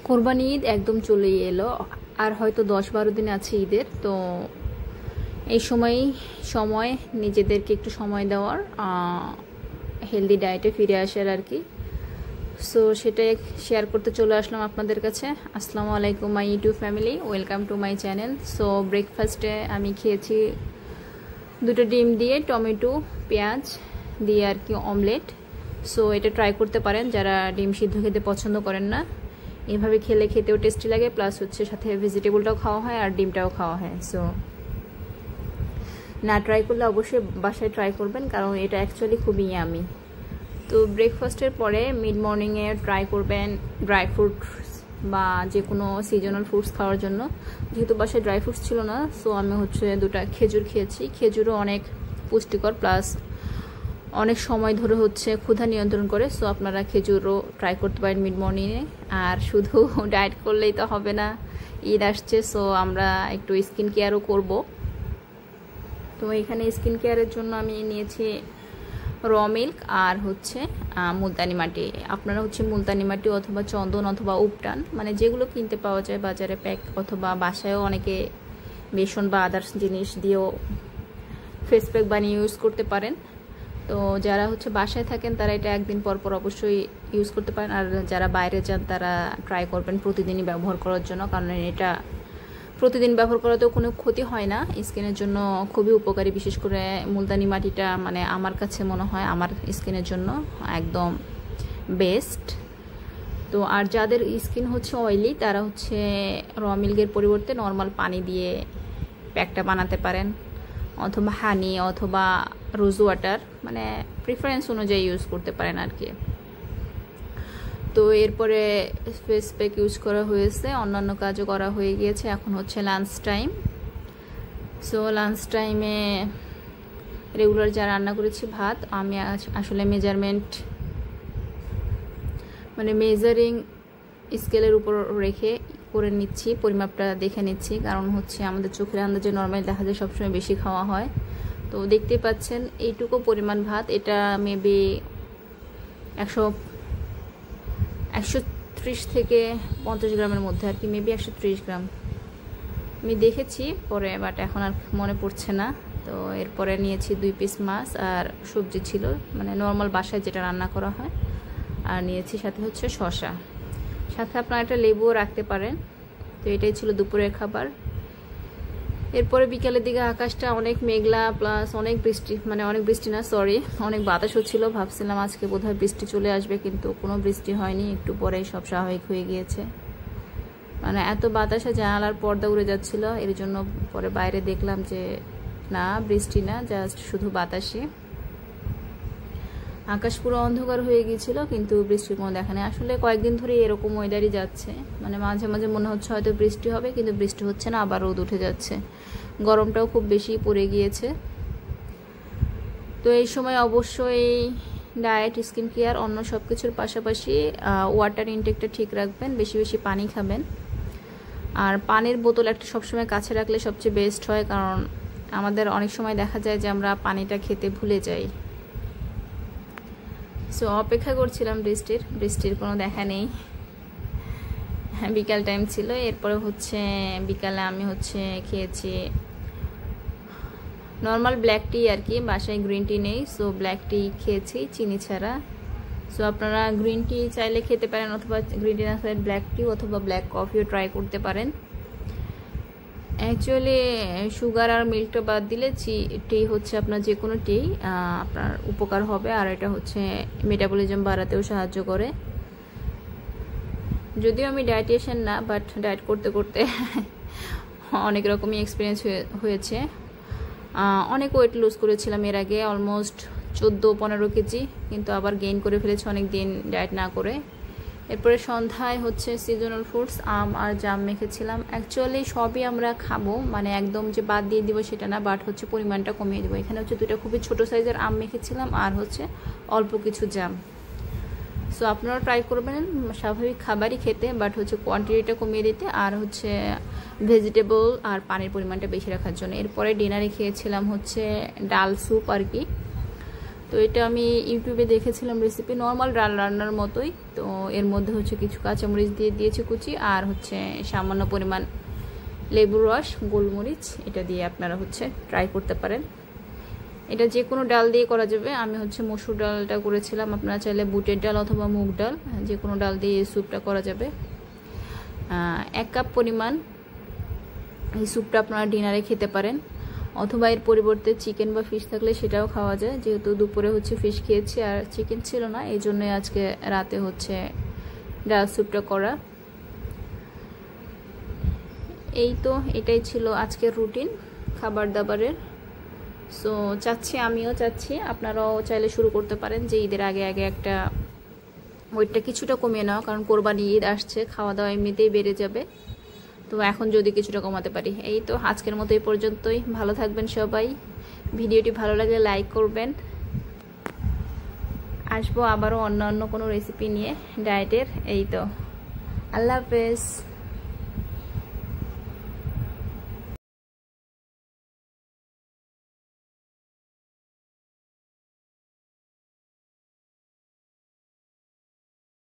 কোরবানি ঈদ একদম চলেই এলো, আর হয়তো 10-12 দিন আছে ঈদের। তো এই সময় নিজেদেরকে একটু সময় দেওয়ার, হেলদি ডায়েটে ফিরে আসার আর কি। সো সেটাই শেয়ার করতে চলে আসলাম আপনাদের কাছে। আসসালামু আলাইকুম my YouTube family, welcome to my channel. So ব্রেকফাস্টে আমি খেয়েছি 2টো ডিম দিয়ে টমেটো পেঁয়াজ দিয়ে আর কি অমলেট। সো এটা ট্রাই করতে পারেন যারা ডিম সিদ্ধ খেতে পছন্দ করেন না। এভাবে খেতেও টেস্টি লাগে, প্লাস হচ্ছে সাথে ভেজিটেবলটাও খাওয়া হয় আর ডিমটাও খাওয়া হয়। সো না ট্রাই করলে অবশ্যই বাসায় ট্রাই করবেন, কারণ এটা অ্যাকচুয়ালি খুবই ইয়ামি। তো ব্রেকফাস্টের পরে মিড মর্নিংয়ে ট্রাই করবেন ড্রাই ফ্রুটস বা যে কোনো সিজনাল ফ্রুটস খাওয়ার জন্য। যেহেতু বাসায় ড্রাই ফ্রুটস ছিল না, সো আমি হচ্ছে 2টা খেজুর খেয়েছি। খেজুরও অনেক পুষ্টিকর, প্লাস অনেক সময় ধরে হচ্ছে ক্ষুধা নিয়ন্ত্রণ করে। সো আপনারা খেজুরও ট্রাই করতে পারেন মিড মর্নিংয়ে। আর শুধু ডায়েট করলেই তো হবে না, ঈদ আসছে, সো আমরা একটু স্কিন কেয়ারও করব। তো এখানে স্কিন কেয়ারের জন্য আমি নিয়েছি র মিল্ক আর হচ্ছে মুলতানি মাটি। আপনারা হচ্ছে মুলতানি মাটি অথবা চন্দন অথবা উপটান, মানে যেগুলো কিনতে পাওয়া যায় বাজারে প্যাক, অথবা বাসায়ও অনেকে বেসন বা আদার্স জিনিস দিয়েও ফেস প্যাক বানিয়ে ইউজ করতে পারেন। তো যারা হচ্ছে বাসায় থাকেন তারা এটা একদিন পর পর অবশ্যই ইউজ করতে পারেন, আর যারা বাইরে যান তারা ট্রাই করবেন প্রতিদিনই ব্যবহার করার জন্য, কারণ এটা প্রতিদিন ব্যবহার করাতেও কোনো ক্ষতি হয় না, স্কিনের জন্য খুবই উপকারী। বিশেষ করে মুলতানি মাটিটা মানে আমার কাছে মনে হয় আমার স্কিনের জন্য একদম বেস্ট। তো আর যাদের স্কিন হচ্ছে অয়েলি তারা হচ্ছে র মিল্কের পরিবর্তে নর্মাল পানি দিয়ে প্যাকটা বানাতে পারেন, অথবা হানি অথবা রোজ ওয়াটার, মানে প্রিফারেন্স অনুযায়ী ইউজ করতে পারেন আর কি। তো এরপরে ফেস প্যাক ইউজ করা হয়েছে, অন্যান্য কাজও করা হয়ে গিয়েছে। এখন হচ্ছে লাঞ্চ টাইম। সো লাঞ্চ টাইমে রেগুলার যা রান্না করেছি ভাত, আমি আসলে মেজারিং স্কেলের উপর রেখে করে নিচ্ছি, পরিমাপটা দেখে নিচ্ছি, কারণ হচ্ছে আমাদের চোখের আন্দাজে নর্মালি দেখা যায় সবসময় বেশি খাওয়া হয়। তো দেখতে পাচ্ছেন এইটুকু পরিমাণ ভাত, এটা মেবি 130 থেকে 50 গ্রামের মধ্যে আর কি, মেবি 130 গ্রাম আমি দেখেছি পরে, বাট এখন আর মনে পড়ছে না। তো এরপরে নিয়েছি 2 পিস মাছ আর সবজি ছিল, মানে নর্মাল বাসায় যেটা রান্না করা হয়, আর নিয়েছি সাথে হচ্ছে শসা, সাথে আপনারা একটা লেবুও রাখতে পারেন। তো এটাই ছিল দুপুরের খাবার। এরপরে বিকালের দিকে আকাশটা অনেক মেঘলা, প্লাস অনেক বৃষ্টি, মানে অনেক বৃষ্টি না সরি, অনেক বাতাস হচ্ছিল। ভাবছিলাম আজকে বোধহয় বৃষ্টি চলে আসবে, কিন্তু কোনো বৃষ্টি হয়নি, একটু পরেই সব স্বাভাবিক হয়ে গিয়েছে। মানে এত বাতাসে জানালার পর্দা উড়ে যাচ্ছিল, এর জন্য পরে বাইরে দেখলাম যে না বৃষ্টি না, জাস্ট শুধু বাতাসে। আকাশ পুরো অন্ধকার হয়ে গিয়েছিল, কিন্তু বৃষ্টির কোনো দেখা নেই। আসলে কয়েকদিন ধরে এরকম ওয়েদারই যাচ্ছে, মানে মাঝে মাঝে মনে হচ্ছে হয়তো বৃষ্টি হবে, কিন্তু বৃষ্টি হচ্ছে না, আবার রোদ উঠে যাচ্ছে। গরমটাও খুব বেশি পড়ে গিয়েছে। তো এই সময় অবশ্যই ডায়েট, স্কিন কেয়ার, অন্য সব কিছুর পাশাপাশি ওয়াটার ইনটেকটা ঠিক রাখবেন, বেশি বেশি পানি খাবেন। আর পানির বোতল একটা সবসময় কাছে রাখলে সবচেয়ে বেস্ট হয়, কারণ আমাদের অনেক সময় দেখা যায় যে আমরা পানিটা খেতে ভুলে যাই। সো অপেক্ষা করছিলাম বৃষ্টির কোনো দেখা নেই। বিকাল টাইম ছিল। এরপরে হচ্ছে বিকালে আমি হচ্ছে খেয়েছি নর্মাল ব্ল্যাক টি আর কি, বাসায় গ্রিন টি নেই, সো ব্ল্যাক টি খেয়েছি চিনি ছাড়া। সো আপনারা গ্রিন টি চাইলে খেতে পারেন, অথবা গ্রিন টি না খেলে ব্ল্যাক টি অথবা ব্ল্যাক কফিও ট্রাই করতে পারেন। অ্যাকচুয়ালি সুগার আর মিল্কটা বাদ দিলে টি হচ্ছে আপনার যে কোনো টি আপনার উপকার হবে, আর এটা হচ্ছে মেটাবলিজম বাড়াতেও সাহায্য করে। যদিও আমি ডায়েটিশিয়ান না, বাট ডায়েট করতে করতে অনেক রকমই এক্সপিরিয়েন্স হয়েছে। অনেক ওয়েট লুজ করেছিলাম এর আগে, অলমোস্ট 14-15 কেজি, কিন্তু আবার গেইন করে ফেলেছি অনেক দিন ডায়েট না করে। এরপরে সন্ধ্যায় হচ্ছে সিজনাল ফ্রুটস, আম আর জাম মেখেছিলাম। অ্যাকচুয়ালি সবই আমরা খাবো, মানে একদম যে বাদ দিয়ে দিব সেটা না, বাট হচ্ছে পরিমাণটা কমিয়ে দেবো। এখানে হচ্ছে 2টা খুবই ছোট সাইজের আম মেখেছিলাম, আর হচ্ছে অল্প কিছু জাম। সো আপনারা ট্রাই করবেন স্বাভাবিক খাবারই খেতে, বাট হচ্ছে কোয়ান্টিটিটা কমিয়ে দিতে, আর হচ্ছে ভেজিটেবল আর পানির পরিমাণটা বেশি রাখার জন্য। এরপরে ডিনারে খেয়েছিলাম হচ্ছে ডাল স্যুপ আর কি। তো এটা আমি ইউটিউবে দেখেছিলাম রেসিপি, নর্মাল ডাল রান্নার মতোই। তো এর মধ্যে হচ্ছে কিছু কাঁচামরিচ দিয়ে দিয়েছি কুচি, আর হচ্ছে সামান্য পরিমাণ লেবুর রস, গোলমরিচ, এটা দিয়ে আপনারা হচ্ছে ট্রাই করতে পারেন। এটা যে কোনো ডাল দিয়ে করা যাবে। আমি হচ্ছে মসুর ডালটা করেছিলাম, আপনারা চাইলে বুটের ডাল অথবা মুগ ডাল যে কোনো ডাল দিয়ে এই স্যুপটা করা যাবে। 1 কাপ পরিমাণ এই স্যুপটা আপনারা ডিনারে খেতে পারেন, অথবা এর পরিবর্তে চিকেন বা ফিশ থাকলে সেটাও খাওয়া যায়। যেহেতু দুপুরে হচ্ছে ফিশ খেয়েছি আর চিকেন ছিল না, এই জন্যই আজকে রাতে হচ্ছে ডাল স্যুপটা করা। এই তো এটাই ছিল আজকের রুটিন খাবার দাবারের। সো আমিও চাচ্ছি আপনারাও চাইলে শুরু করতে পারেন যে ঈদের আগে আগে একটা ওয়েটটা কিছুটা কমিয়ে নাও, কারণ কোরবানি ঈদ আসছে, খাওয়া দাওয়া এমনিতেই বেড়ে যাবে। তো এখন যদি কিছুটা কমাতে পারি। এই তো আজকের মতো এই পর্যন্তই। ভালো থাকবেন সবাই। ভিডিওটি ভালো লাগলে লাইক করবেন। আসবো আবারও অন্য কোনো রেসিপি নিয়ে ডায়েটের। এই তো, আল্লাহ হাফেজ।